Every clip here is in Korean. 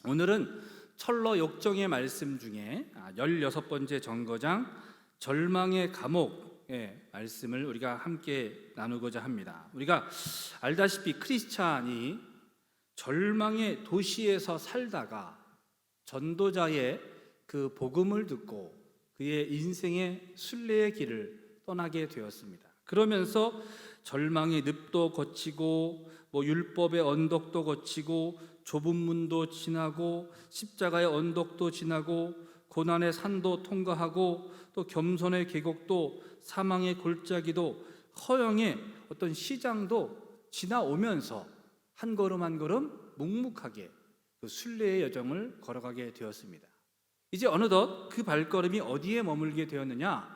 오늘은 철러 역정의 말씀 중에 16번째 정거장 절망의 감옥의 말씀을 우리가 함께 나누고자 합니다. 우리가 알다시피 크리스찬이 절망의 도시에서 살다가 전도자의 그 복음을 듣고 그의 인생의 순례의 길을 떠나게 되었습니다. 그러면서 절망의 늪도 거치고 율법의 언덕도 거치고 좁은 문도 지나고 십자가의 언덕도 지나고 고난의 산도 통과하고 또 겸손의 계곡도 사망의 골짜기도 허영의 어떤 시장도 지나오면서 한 걸음 한 걸음 묵묵하게 그 순례의 여정을 걸어가게 되었습니다. 이제 어느덧 그 발걸음이 어디에 머물게 되었느냐?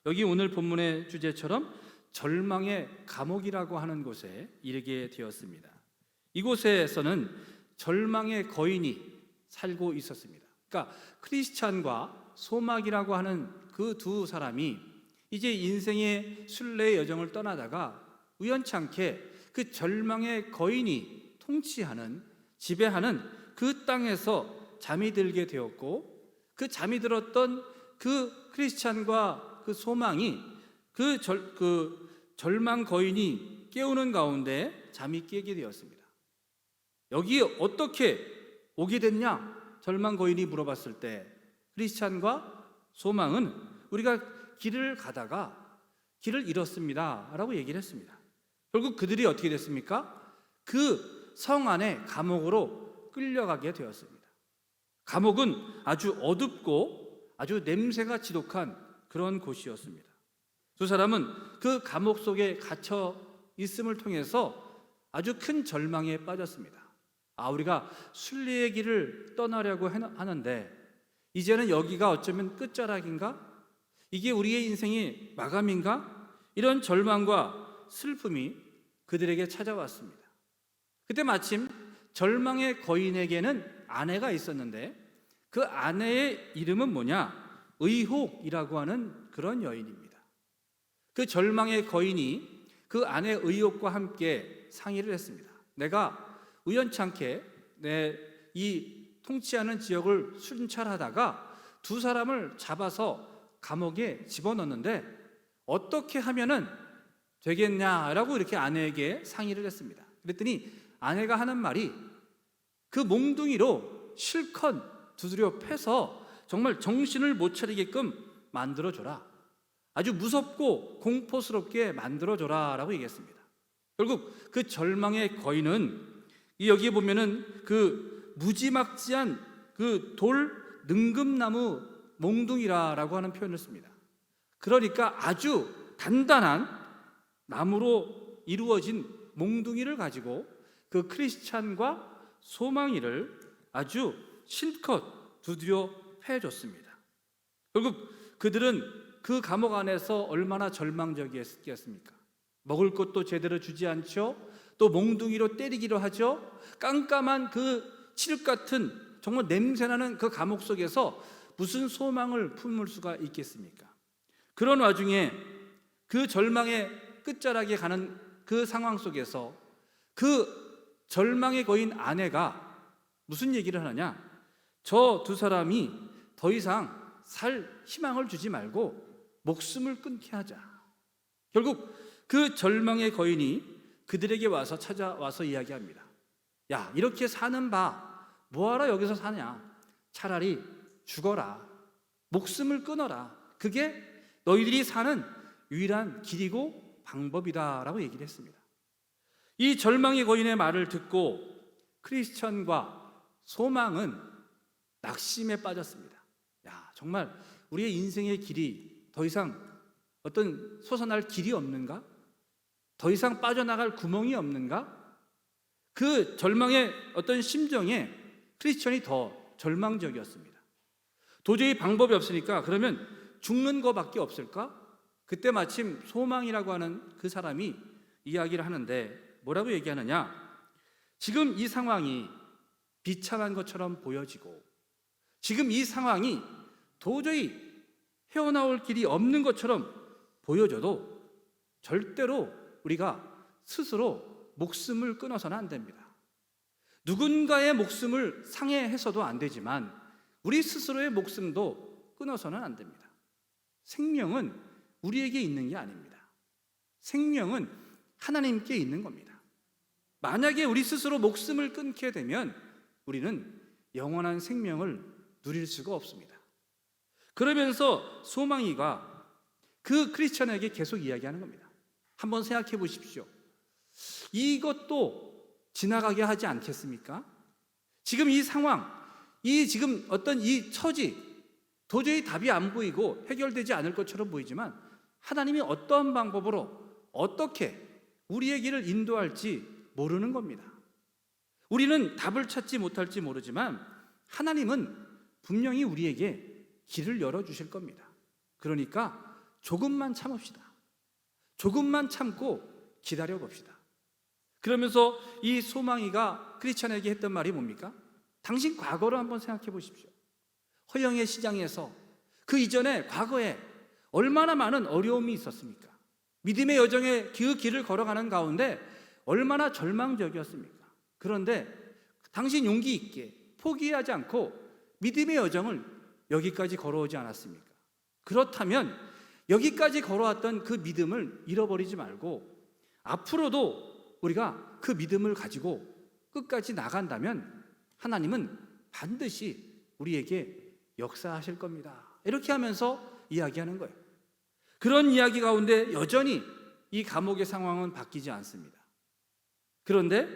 여기 오늘 본문의 주제처럼 절망의 감옥이라고 하는 곳에 이르게 되었습니다. 이곳에서는 절망의 거인이 살고 있었습니다. 그러니까 크리스찬과 소막이라고 하는 그 두 사람이 이제 인생의 순례의 여정을 떠나다가 우연찮게 그 절망의 거인이 통치하는, 지배하는 그 땅에서 잠이 들게 되었고, 그 잠이 들었던 그 크리스찬과 그 소망이 그 절망 거인이 깨우는 가운데 잠이 깨게 되었습니다. 여기 어떻게 오게 됐냐? 절망 거인이 물어봤을 때 크리스찬과 소망은 우리가 길을 가다가 길을 잃었습니다 라고 얘기를 했습니다. 결국 그들이 어떻게 됐습니까? 그 성 안에 감옥으로 끌려가게 되었습니다. 감옥은 아주 어둡고 아주 냄새가 지독한 그런 곳이었습니다. 두 사람은 그 감옥 속에 갇혀 있음을 통해서 아주 큰 절망에 빠졌습니다. 우리가 순례의 길을 떠나려고 하는데 이제는 여기가 어쩌면 끝자락인가? 이게 우리의 인생의 마감인가? 이런 절망과 슬픔이 그들에게 찾아왔습니다. 그때 마침 절망의 거인에게는 아내가 있었는데 그 아내의 이름은 뭐냐? 의혹이라고 하는 그런 여인입니다. 그 절망의 거인이 그 아내의 의혹과 함께 상의를 했습니다. 내가 우연찮게 내 이 통치하는 지역을 순찰하다가 두 사람을 잡아서 감옥에 집어넣는데 어떻게 하면은 되겠냐라고 이렇게 아내에게 상의를 했습니다. 그랬더니 아내가 하는 말이 그 몽둥이로 실컷 두드려 패서 정말 정신을 못 차리게끔 만들어줘라. 아주 무섭고 공포스럽게 만들어줘라 라고 얘기했습니다. 결국 그 절망의 거인은 여기에 보면은 그 무지막지한 그 돌 능금나무 몽둥이라고 하는 표현을 씁니다. 그러니까 아주 단단한 나무로 이루어진 몽둥이를 가지고 그 크리스찬과 소망이를 아주 실컷 두드려 패줬습니다. 결국 그들은 그 감옥 안에서 얼마나 절망적이었습니까? 먹을 것도 제대로 주지 않죠. 또 몽둥이로 때리기로 하죠. 깜깜한 그 칠흑 같은 정말 냄새나는 그 감옥 속에서 무슨 소망을 품을 수가 있겠습니까? 그런 와중에 그 절망의 끝자락에 가는 그 상황 속에서 그 절망의 거인 아내가 무슨 얘기를 하느냐? 저 두 사람이 더 이상 살 희망을 주지 말고 목숨을 끊게 하자. 결국 그 절망의 거인이 그들에게 찾아와서 이야기합니다. 야, 이렇게 사는 바 뭐하러 여기서 사냐? 차라리 죽어라. 목숨을 끊어라. 그게 너희들이 사는 유일한 길이고 방법이다라고 얘기를 했습니다. 이 절망의 거인의 말을 듣고 크리스천과 소망은 낙심에 빠졌습니다. 야, 정말 우리의 인생의 길이 더 이상 어떤 솟아날 길이 없는가? 더 이상 빠져나갈 구멍이 없는가? 그 절망의 어떤 심정에 크리스천이 더 절망적이었습니다. 도저히 방법이 없으니까 그러면 죽는 거밖에 없을까? 그때 마침 소망이라고 하는 그 사람이 이야기를 하는데 뭐라고 얘기하느냐? 지금 이 상황이 비참한 것처럼 보여지고 지금 이 상황이 도저히 헤어나올 길이 없는 것처럼 보여져도 절대로 우리가 스스로 목숨을 끊어서는 안 됩니다. 누군가의 목숨을 상해해서도 안 되지만 우리 스스로의 목숨도 끊어서는 안 됩니다. 생명은 우리에게 있는 게 아닙니다. 생명은 하나님께 있는 겁니다. 만약에 우리 스스로 목숨을 끊게 되면 우리는 영원한 생명을 누릴 수가 없습니다. 그러면서 소망이가 그 크리스천에게 계속 이야기하는 겁니다. 한번 생각해 보십시오. 이것도 지나가게 하지 않겠습니까? 지금 이 상황, 지금 어떤 이 처지, 도저히 답이 안 보이고 해결되지 않을 것처럼 보이지만 하나님이 어떠한 방법으로 어떻게 우리의 길을 인도할지 모르는 겁니다. 우리는 답을 찾지 못할지 모르지만 하나님은 분명히 우리에게 길을 열어주실 겁니다. 그러니까 조금만 참읍시다. 조금만 참고 기다려 봅시다. 그러면서 이 소망이가 크리스천에게 했던 말이 뭡니까? 당신 과거를 한번 생각해 보십시오. 허영의 시장에서 그 이전에 과거에 얼마나 많은 어려움이 있었습니까? 믿음의 여정의 그 길을 걸어가는 가운데 얼마나 절망적이었습니까? 그런데 당신 용기 있게 포기하지 않고 믿음의 여정을 여기까지 걸어오지 않았습니까? 그렇다면 여기까지 걸어왔던 그 믿음을 잃어버리지 말고 앞으로도 우리가 그 믿음을 가지고 끝까지 나간다면 하나님은 반드시 우리에게 역사하실 겁니다. 이렇게 하면서 이야기하는 거예요. 그런 이야기 가운데 여전히 이 감옥의 상황은 바뀌지 않습니다. 그런데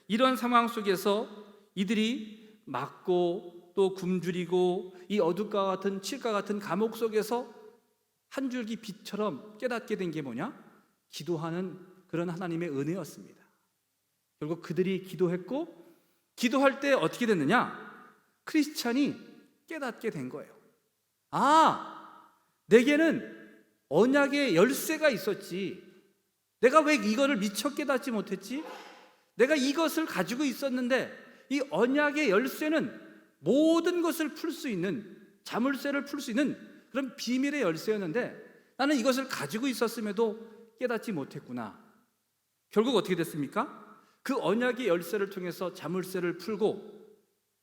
이런 상황 속에서 이들이 맞고 또 굶주리고 이 어둠과 같은 칠과 같은 감옥 속에서 한 줄기 빛처럼 깨닫게 된 게 뭐냐? 기도하는 그런 하나님의 은혜였습니다. 결국 그들이 기도했고 기도할 때 어떻게 됐느냐? 크리스찬이 깨닫게 된 거예요. 내게는 언약의 열쇠가 있었지. 내가 왜 이거를 미처 깨닫지 못했지? 내가 이것을 가지고 있었는데 이 언약의 열쇠는 모든 것을 풀 수 있는, 자물쇠를 풀 수 있는 그런 비밀의 열쇠였는데 나는 이것을 가지고 있었음에도 깨닫지 못했구나. 결국 어떻게 됐습니까? 그 언약의 열쇠를 통해서 자물쇠를 풀고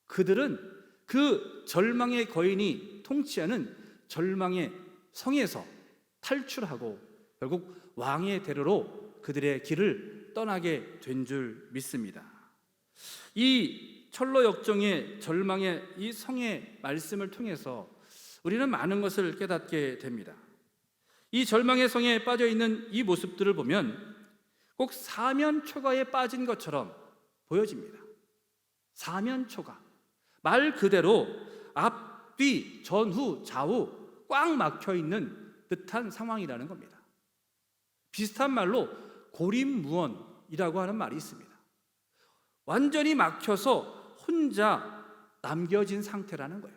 그들은 그 절망의 거인이 통치하는 절망의 성에서 탈출하고 결국 왕의 대로로 그들의 길을 떠나게 된 줄 믿습니다. 이 철로 역정의 절망의 이 성의 말씀을 통해서 우리는 많은 것을 깨닫게 됩니다. 이 절망의 성에 빠져 있는 이 모습들을 보면 꼭 사면초가에 빠진 것처럼 보여집니다. 사면초가, 말 그대로 앞, 뒤, 전후, 좌우 꽉 막혀 있는 듯한 상황이라는 겁니다. 비슷한 말로 고립무원이라고 하는 말이 있습니다. 완전히 막혀서 혼자 남겨진 상태라는 거예요.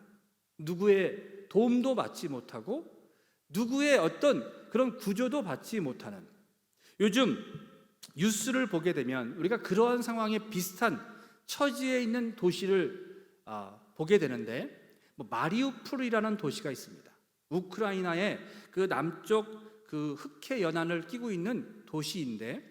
누구의 도움도 받지 못하고 누구의 어떤 그런 구조도 받지 못하는, 요즘 뉴스를 보게 되면 우리가 그러한 상황에 비슷한 처지에 있는 도시를 보게 되는데 마리우폴이라는 도시가 있습니다. 우크라이나의 그 남쪽 그 흑해 연안을 끼고 있는 도시인데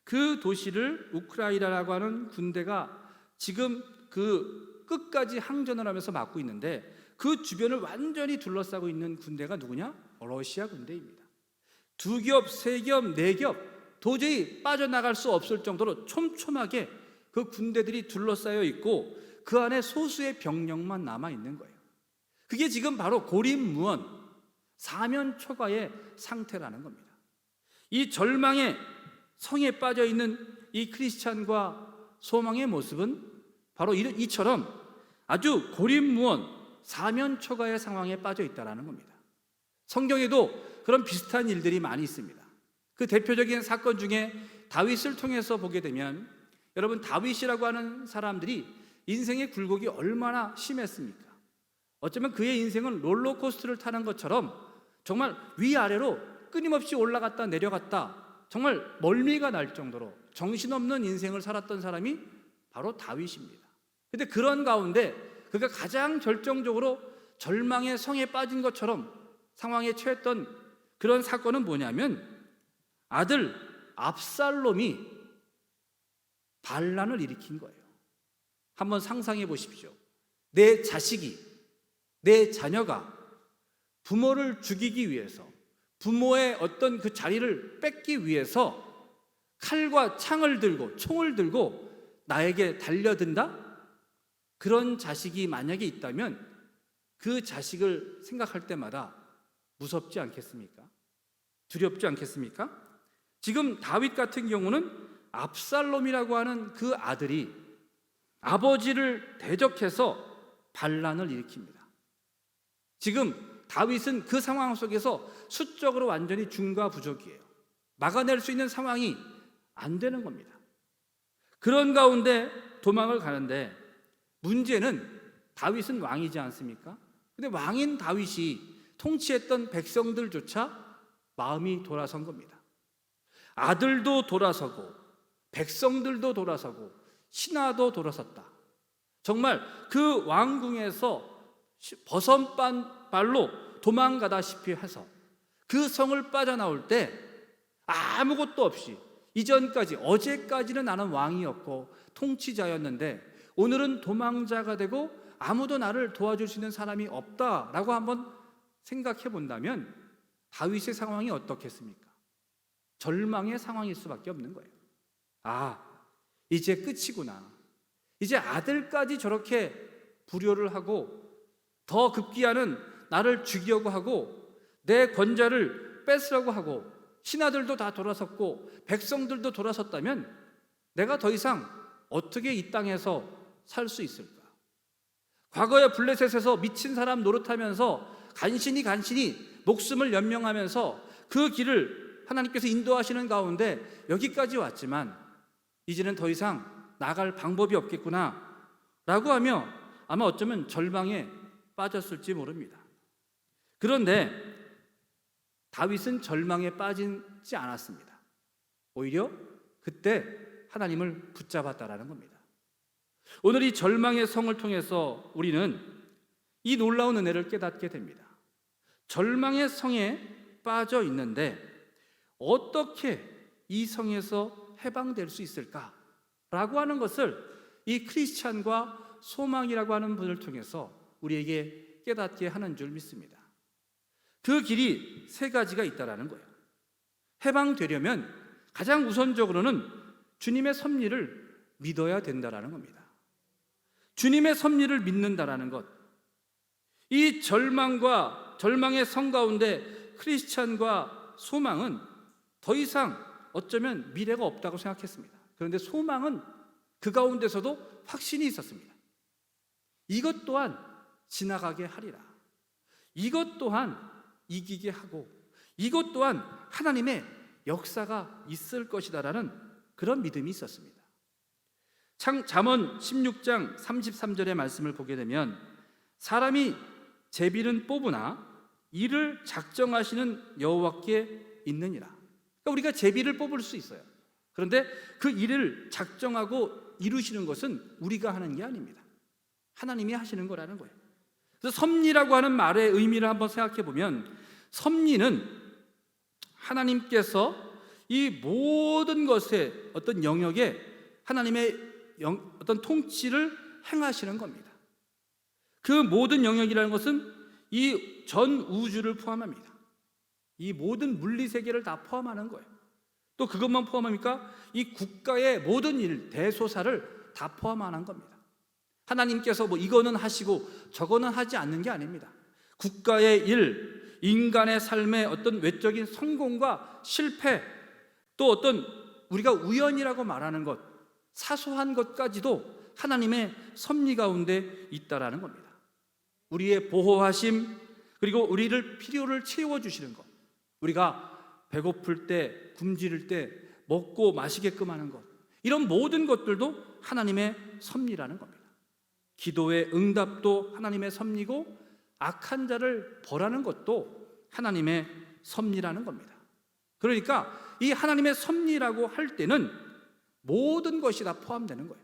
그 도시를 우크라이나라고 하는 군대가 지금 그 끝까지 항전을 하면서 막고 있는데 그 주변을 완전히 둘러싸고 있는 군대가 누구냐? 러시아 군대입니다. 두 겹, 세 겹, 네 겹 도저히 빠져나갈 수 없을 정도로 촘촘하게 그 군대들이 둘러싸여 있고 그 안에 소수의 병력만 남아 있는 거예요. 그게 지금 바로 고립무원, 사면초가의 상태라는 겁니다. 이 절망의 성에 빠져 있는 이 크리스찬과 소망의 모습은 바로 이처럼 아주 고립무원, 사면초가의 상황에 빠져 있다는 겁니다. 성경에도 그런 비슷한 일들이 많이 있습니다. 그 대표적인 사건 중에 다윗을 통해서 보게 되면 여러분, 다윗이라고 하는 사람들이 인생의 굴곡이 얼마나 심했습니까? 어쩌면 그의 인생은 롤러코스터를 타는 것처럼 정말 위아래로 끊임없이 올라갔다 내려갔다 정말 멀미가 날 정도로 정신없는 인생을 살았던 사람이 바로 다윗입니다. 그런데 그런 가운데 그가 가장 결정적으로 절망의 성에 빠진 것처럼 상황에 처했던 그런 사건은 뭐냐면 아들 압살롬이 반란을 일으킨 거예요. 한번 상상해 보십시오. 내 자식이, 내 자녀가 부모를 죽이기 위해서, 부모의 어떤 그 자리를 뺏기 위해서 칼과 창을 들고 총을 들고 나에게 달려든다? 그런 자식이 만약에 있다면 그 자식을 생각할 때마다 무섭지 않겠습니까? 두렵지 않겠습니까? 지금 다윗 같은 경우는 압살롬이라고 하는 그 아들이 아버지를 대적해서 반란을 일으킵니다. 지금 다윗은 그 상황 속에서 수적으로 완전히 중과부족이에요. 막아낼 수 있는 상황이 안 되는 겁니다. 그런 가운데 도망을 가는데, 문제는 다윗은 왕이지 않습니까? 근데 왕인 다윗이 통치했던 백성들조차 마음이 돌아선 겁니다. 아들도 돌아서고 백성들도 돌아서고 신하도 돌아섰다. 정말 그 왕궁에서 버선발로 도망가다시피 해서 그 성을 빠져나올 때 아무것도 없이, 이전까지 어제까지는 나는 왕이었고 통치자였는데 오늘은 도망자가 되고 아무도 나를 도와줄 수 있는 사람이 없다라고 한번 생각해 본다면 다윗의 상황이 어떻겠습니까? 절망의 상황일 수밖에 없는 거예요. 아, 이제 끝이구나. 이제 아들까지 저렇게 불효를 하고 더 급기야는 나를 죽이려고 하고 내 권좌를 뺏으려고 하고 신하들도 다 돌아섰고 백성들도 돌아섰다면 내가 더 이상 어떻게 이 땅에서 살 수 있을까? 과거에 블레셋에서 미친 사람 노릇하면서 간신히 목숨을 연명하면서 그 길을 하나님께서 인도하시는 가운데 여기까지 왔지만 이제는 더 이상 나갈 방법이 없겠구나 라고 하며 아마 어쩌면 절망에 빠졌을지 모릅니다. 그런데 다윗은 절망에 빠지지 않았습니다. 오히려 그때 하나님을 붙잡았다라는 겁니다. 오늘 이 절망의 성을 통해서 우리는 이 놀라운 은혜를 깨닫게 됩니다. 절망의 성에 빠져 있는데 어떻게 이 성에서 해방될 수 있을까라고 하는 것을 이 크리스찬과 소망이라고 하는 분을 통해서 우리에게 깨닫게 하는 줄 믿습니다. 그 길이 세 가지가 있다라는 거예요. 해방되려면 가장 우선적으로는 주님의 섭리를 믿어야 된다라는 겁니다. 주님의 섭리를 믿는다라는 것. 이 절망의 성 가운데 크리스찬과 소망은 더 이상 어쩌면 미래가 없다고 생각했습니다. 그런데 소망은 그 가운데서도 확신이 있었습니다. 이것 또한 지나가게 하리라. 이것 또한 이기게 하고 이것 또한 하나님의 역사가 있을 것이다라는 그런 믿음이 있었습니다. 잠언 16장 33절의 말씀을 보게 되면 사람이 제비는 뽑으나 이를 작정하시는 여호와께 있느니라. 그러니까 우리가 제비를 뽑을 수 있어요. 그런데 그 일을 작정하고 이루시는 것은 우리가 하는 게 아닙니다. 하나님이 하시는 거라는 거예요. 그래서 섭리라고 하는 말의 의미를 한번 생각해 보면 섭리는 하나님께서 이 모든 것의 어떤 영역에 하나님의 어떤 통치를 행하시는 겁니다. 그 모든 영역이라는 것은 이 전 우주를 포함합니다. 이 모든 물리 세계를 다 포함하는 거예요. 또 그것만 포함합니까? 이 국가의 모든 일, 대소사를 다 포함하는 겁니다. 하나님께서 뭐 이거는 하시고 저거는 하지 않는 게 아닙니다. 국가의 일, 인간의 삶의 어떤 외적인 성공과 실패, 또 어떤 우리가 우연이라고 말하는 것, 사소한 것까지도 하나님의 섭리 가운데 있다라는 겁니다. 우리의 보호하심, 그리고 우리를 필요를 채워주시는 것, 우리가 배고플 때, 굶주릴 때 먹고 마시게끔 하는 것, 이런 모든 것들도 하나님의 섭리라는 겁니다. 기도의 응답도 하나님의 섭리고 악한 자를 벌하는 것도 하나님의 섭리라는 겁니다. 그러니까 이 하나님의 섭리라고 할 때는 모든 것이 다 포함되는 거예요.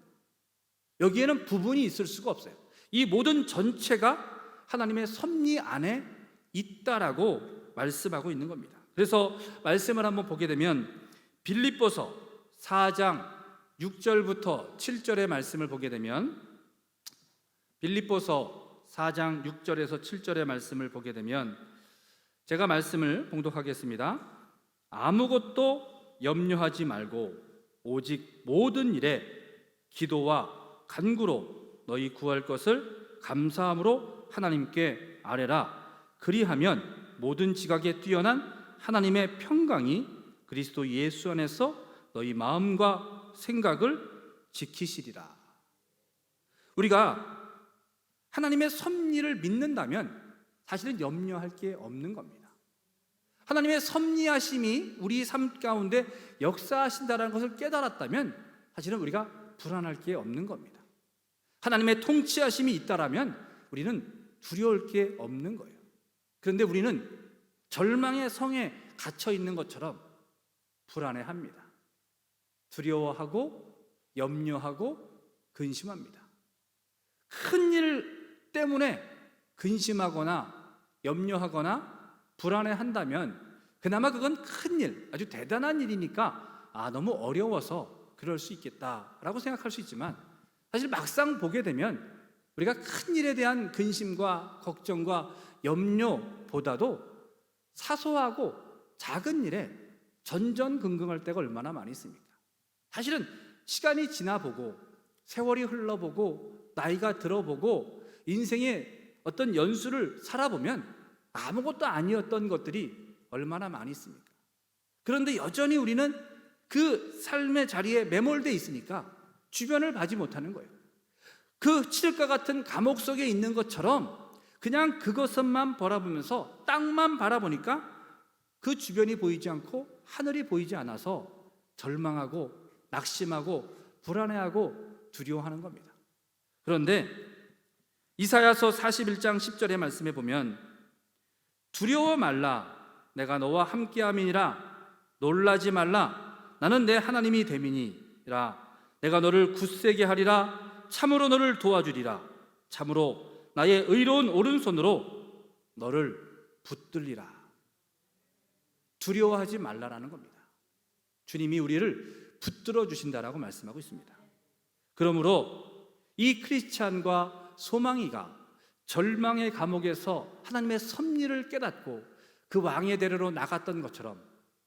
여기에는 부분이 있을 수가 없어요. 이 모든 전체가 하나님의 섭리 안에 있다라고 말씀하고 있는 겁니다. 그래서 말씀을 한번 보게 되면 빌립보서 4장 6절부터 7절의 말씀을 보게 되면 빌립보서 4장 6절에서 7절의 말씀을 보게 되면 제가 말씀을 봉독하겠습니다. 아무것도 염려하지 말고 오직 모든 일에 기도와 간구로 너희 구할 것을 감사함으로 하나님께 아뢰라. 그리하면 모든 지각에 뛰어난 하나님의 평강이 그리스도 예수 안에서 너희 마음과 생각을 지키시리라. 우리가 하나님의 섭리를 믿는다면 사실은 염려할 게 없는 겁니다. 하나님의 섭리하심이 우리 삶 가운데 역사하신다는 것을 깨달았다면 사실은 우리가 불안할 게 없는 겁니다. 하나님의 통치하심이 있다라면 우리는 두려울 게 없는 거예요. 그런데 우리는 절망의 성에 갇혀 있는 것처럼 불안해합니다. 두려워하고 염려하고 근심합니다. 큰 일 때문에 근심하거나 염려하거나 불안해한다면 그나마 그건 큰 일, 아주 대단한 일이니까 너무 어려워서 그럴 수 있겠다라고 생각할 수 있지만 사실 막상 보게 되면 우리가 큰 일에 대한 근심과 걱정과 염려보다도 사소하고 작은 일에 전전긍긍할 때가 얼마나 많이 있습니까? 사실은 시간이 지나보고 세월이 흘러보고 나이가 들어보고 인생의 어떤 연수를 살아보면 아무것도 아니었던 것들이 얼마나 많이 있습니까? 그런데 여전히 우리는 그 삶의 자리에 매몰되어 있으니까 주변을 봐지 못하는 거예요. 그 칠흑과 같은 감옥 속에 있는 것처럼 그냥 그것만 바라보면서 땅만 바라보니까 그 주변이 보이지 않고 하늘이 보이지 않아서 절망하고 낙심하고 불안해하고 두려워하는 겁니다. 그런데 이사야서 41장 10절의 말씀에 보면 두려워 말라 내가 너와 함께함이니라 놀라지 말라 나는 내 하나님이 됨이니라 내가 너를 굳세게 하리라 참으로 너를 도와주리라 참으로 나의 의로운 오른손으로 너를 붙들리라. 두려워하지 말라라는 겁니다. 주님이 우리를 붙들어 주신다라고 말씀하고 있습니다. 그러므로 이 크리스찬과 소망이가 절망의 감옥에서 하나님의 섭리를 깨닫고 그 왕의 대로로 나갔던 것처럼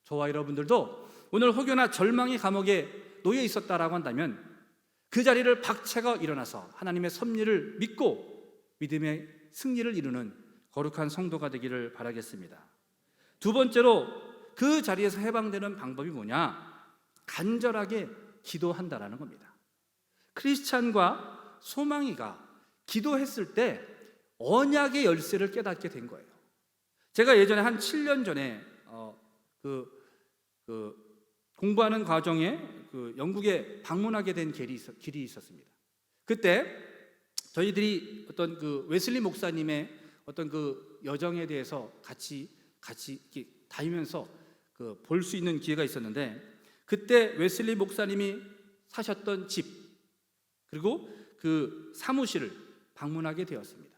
저와 여러분들도 오늘 혹여나 절망의 감옥에 놓여 있었다라고 한다면 그 자리를 박차고 일어나서 하나님의 섭리를 믿고 믿음의 승리를 이루는 거룩한 성도가 되기를 바라겠습니다. 두 번째로 그 자리에서 해방되는 방법이 뭐냐? 간절하게 기도한다라는 겁니다. 크리스찬과 소망이가 기도했을 때 언약의 열쇠를 깨닫게 된 거예요. 제가 예전에 한 7년 전에 공부하는 과정에 영국에 방문하게 된 길이 있었습니다. 그때 저희들이 어떤 웨슬리 목사님의 어떤 여정에 대해서 같이 이렇게 다니면서 볼 수 있는 기회가 있었는데 그때 웨슬리 목사님이 사셨던 집 그리고 그 사무실을 방문하게 되었습니다.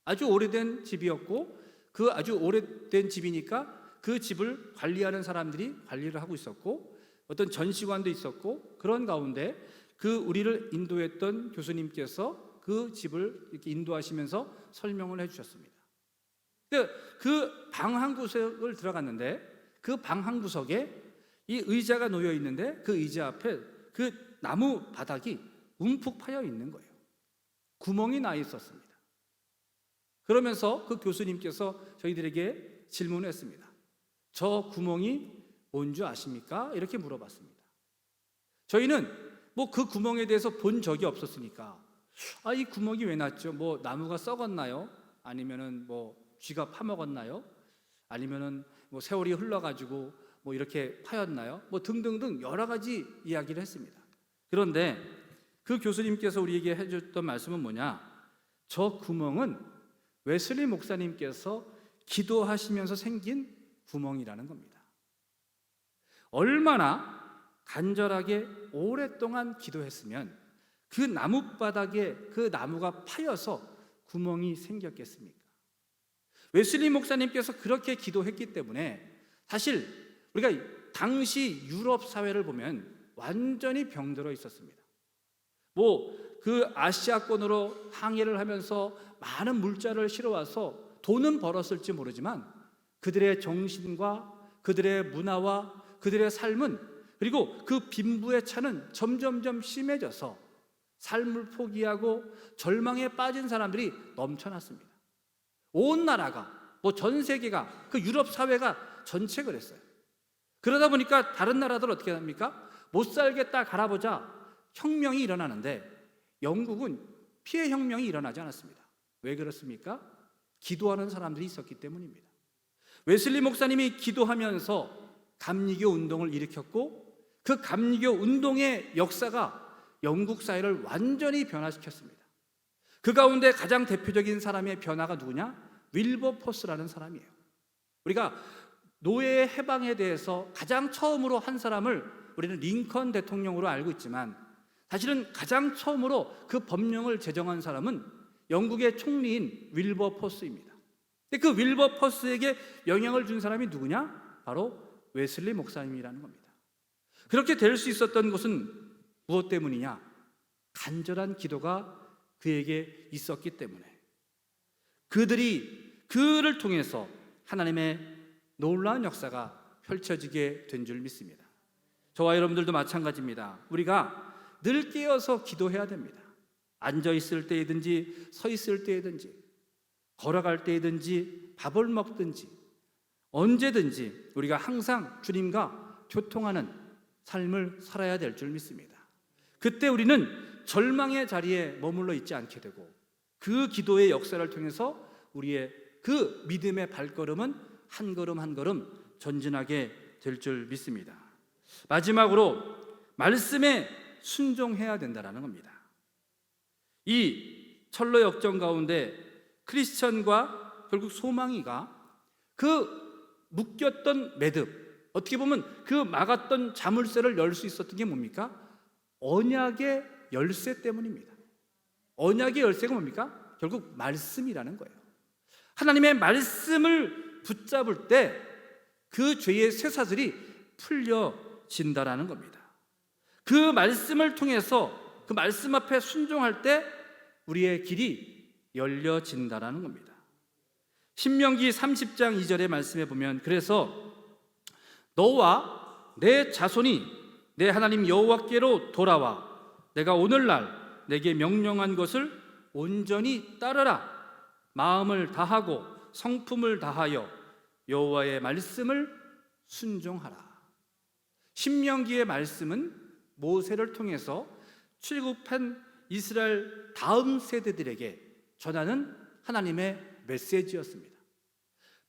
아주 오래된 집이었고 그 아주 오래된 집이니까 그 집을 관리하는 사람들이 관리를 하고 있었고 어떤 전시관도 있었고 그런 가운데 우리를 인도했던 교수님께서 그 집을 이렇게 인도하시면서 설명을 해주셨습니다. 그 방 한 구석을 들어갔는데 그 방 한 구석에 이 의자가 놓여 있는데 그 의자 앞에 그 나무 바닥이 움푹 파여 있는 거예요. 구멍이 나 있었습니다. 그러면서 그 교수님께서 저희들에게 질문을 했습니다. 저 구멍이 뭔지 아십니까? 이렇게 물어봤습니다. 저희는 그 구멍에 대해서 본 적이 없었으니까 이 구멍이 왜 났죠? 나무가 썩었나요? 아니면은 쥐가 파먹었나요? 아니면은 세월이 흘러가지고 이렇게 파였나요? 등등등 여러 가지 이야기를 했습니다. 그런데 그 교수님께서 우리에게 해줬던 말씀은 뭐냐? 저 구멍은 웨슬리 목사님께서 기도하시면서 생긴 구멍이라는 겁니다. 얼마나 간절하게 오랫동안 기도했으면 그 나무바닥에 그 나무가 파여서 구멍이 생겼겠습니까? 웨슬리 목사님께서 그렇게 기도했기 때문에 사실 우리가 당시 유럽 사회를 보면 완전히 병들어 있었습니다. 그 아시아권으로 항해를 하면서 많은 물자를 실어와서 돈은 벌었을지 모르지만 그들의 정신과 그들의 문화와 그들의 삶은, 그리고 그 빈부의 차는 점점점 심해져서 삶을 포기하고 절망에 빠진 사람들이 넘쳐났습니다. 온 나라가, 전 세계가, 그 유럽 사회가 전체 그랬어요. 그러다 보니까 다른 나라들 어떻게 합니까? 못 살겠다 갈아보자 혁명이 일어나는데 영국은 피해 혁명이 일어나지 않았습니다. 왜 그렇습니까? 기도하는 사람들이 있었기 때문입니다. 웨슬리 목사님이 기도하면서 감리교 운동을 일으켰고 그 감리교 운동의 역사가 영국 사회를 완전히 변화시켰습니다. 그 가운데 가장 대표적인 사람의 변화가 누구냐? 윌버포스라는 사람이에요. 우리가 노예 해방에 대해서 가장 처음으로 한 사람을 우리는 링컨 대통령으로 알고 있지만 사실은 가장 처음으로 그 법령을 제정한 사람은 영국의 총리인 윌버포스입니다. 근데 그 윌버포스에게 영향을 준 사람이 누구냐? 바로 웨슬리 목사님이라는 겁니다. 그렇게 될 수 있었던 것은 무엇 때문이냐? 간절한 기도가 그에게 있었기 때문에, 그를 통해서 하나님의 놀라운 역사가 펼쳐지게 된 줄 믿습니다. 저와 여러분들도 마찬가지입니다. 우리가 늘 깨어서 기도해야 됩니다. 앉아 있을 때이든지 서 있을 때이든지 걸어갈 때이든지 밥을 먹든지 언제든지 우리가 항상 주님과 교통하는 삶을 살아야 될 줄 믿습니다. 그때 우리는 절망의 자리에 머물러 있지 않게 되고 그 기도의 역사를 통해서 우리의 그 믿음의 발걸음은 한 걸음 한 걸음 전진하게 될 줄 믿습니다. 마지막으로 말씀에 순종해야 된다는 겁니다. 이 철로 역정 가운데 크리스천과 결국 소망이가 그 묶였던 매듭, 어떻게 보면 그 막았던 자물쇠를 열 수 있었던 게 뭡니까? 언약의 열쇠 때문입니다. 언약의 열쇠가 뭡니까? 결국 말씀이라는 거예요. 하나님의 말씀을 붙잡을 때 그 죄의 쇠사슬이 풀려진다라는 겁니다. 그 말씀을 통해서 그 말씀 앞에 순종할 때 우리의 길이 열려진다라는 겁니다. 신명기 30장 2절의 말씀에 보면, 그래서 너와 내 자손이 내 하나님 여호와께로 돌아와 내가 오늘날 내게 명령한 것을 온전히 따르라. 마음을 다하고 성품을 다하여 여호와의 말씀을 순종하라. 신명기의 말씀은 모세를 통해서 출국한 이스라엘 다음 세대들에게 전하는 하나님의 메시지였습니다.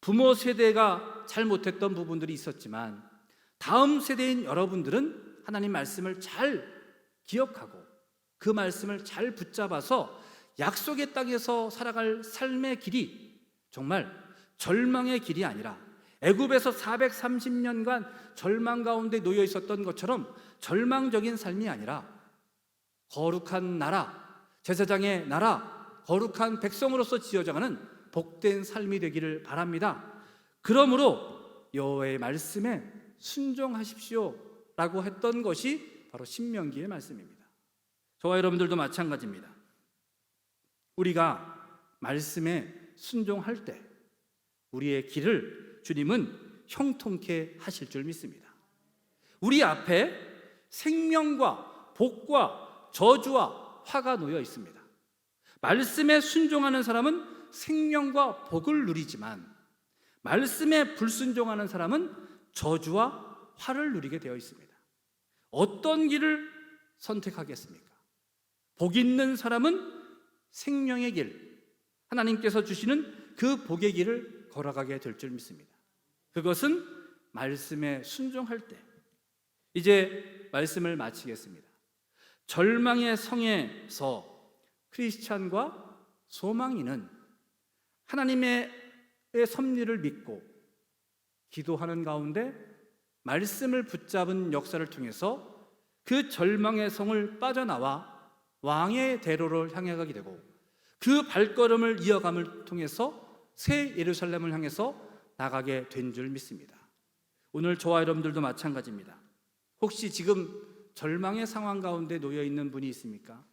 부모 세대가 잘못했던 부분들이 있었지만 다음 세대인 여러분들은 하나님 말씀을 잘 기억하고 그 말씀을 잘 붙잡아서 약속의 땅에서 살아갈 삶의 길이 정말 절망의 길이 아니라 애굽에서 430년간 절망 가운데 놓여 있었던 것처럼 절망적인 삶이 아니라 거룩한 나라, 제사장의 나라, 거룩한 백성으로서 지어져가는 복된 삶이 되기를 바랍니다. 그러므로 여호와의 말씀에 순종하십시오 라고 했던 것이 바로 신명기의 말씀입니다. 저와 여러분들도 마찬가지입니다. 우리가 말씀에 순종할 때 우리의 길을 주님은 형통케 하실 줄 믿습니다. 우리 앞에 생명과 복과 저주와 화가 놓여 있습니다. 말씀에 순종하는 사람은 생명과 복을 누리지만 말씀에 불순종하는 사람은 저주와 화를 누리게 되어 있습니다. 어떤 길을 선택하겠습니까? 복 있는 사람은 생명의 길, 하나님께서 주시는 그 복의 길을 걸어가게 될 줄 믿습니다. 그것은 말씀에 순종할 때. 이제 말씀을 마치겠습니다. 절망의 성에서 크리스찬과 소망이는 하나님의 섭리를 믿고 기도하는 가운데 말씀을 붙잡은 역사를 통해서 그 절망의 성을 빠져나와 왕의 대로를 향해 가게 되고 그 발걸음을 이어감을 통해서 새 예루살렘을 향해서 나가게 된 줄 믿습니다. 오늘 저와 여러분들도 마찬가지입니다. 혹시 지금 절망의 상황 가운데 놓여 있는 분이 있습니까?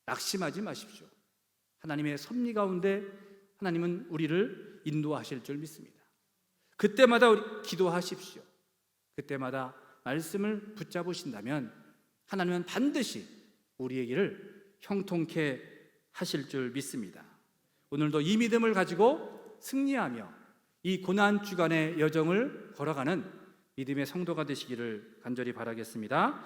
낙심하지 마십시오. 하나님의 섭리 가운데 하나님은 우리를 인도하실 줄 믿습니다. 그때마다 기도하십시오. 그때마다 말씀을 붙잡으신다면 하나님은 반드시 우리의 길을 형통케 하실 줄 믿습니다. 오늘도 이 믿음을 가지고 승리하며 이 고난 주간의 여정을 걸어가는 믿음의 성도가 되시기를 간절히 바라겠습니다.